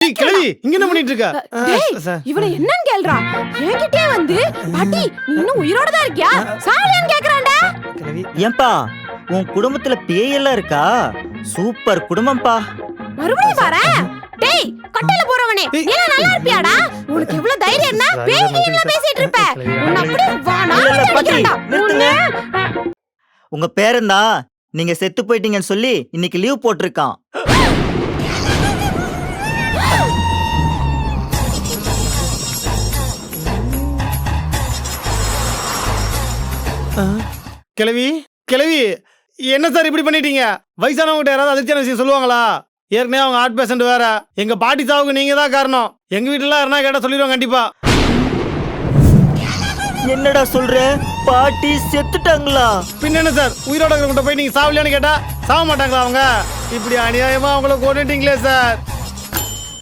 கிழவி இங்க என்ன பண்ணிட்டு இருக்க? இவனை என்னன்னு கேள்றா? என்கிட்டயே வந்து பாட்டி நீ இன்னும் உயிரோட தான் இருக்கியா சாவலியான்னு கேக்குறான்டா. ஏன்பா உன் குடும்பத்துல பேயெல்லாம் இருக்கா? சூப்பர் குடும்பம்பா. மறுபடியும் பாரு. டேய் கட்டல போறவனே நீ நல்லா இருப்பியாடா? உனக்கு எவ்வளவு தைரியம் என்ன பேய் நீங்களா பேசிட்டு இருப்ப? உன்னை அப்படியே வானா நிறுத்துங்க. உங்க பேரன்தா நீங்க செத்து போயிட்டீங்கன்னு சொல்லி இன்னைக்கு லீவ் போட்டிருக்கான். கிழவி கிழவி என்ன சார் இப்படி பண்ணிட்டீங்க? வயசானவங்க யாராவது அதிர்ச்சியான விஷயம் சொல்லுவாங்களா? ஏற்கனவே அவங்க ஹார்ட் பேஷண்ட் வேற. எங்க பாட்டி சாவுக்கு நீங்க தான் காரணம். எங்க வீட்டுல யாருன்னா கேட்டா சொல்லிடுவாங்க கண்டிப்பா. என்னடா சொல்ற? பாட்டி செத்துட்டாங்களா? பின்ன என்ன சார், உயிரோட இருக்கிறவங்க போய் நீங்க சாவலியான்னு கேட்டா சாவ மாட்டாங்களா அவங்க? இப்படி அநியாயமா அவங்கள கொண்டுட்டீங்களே சார்.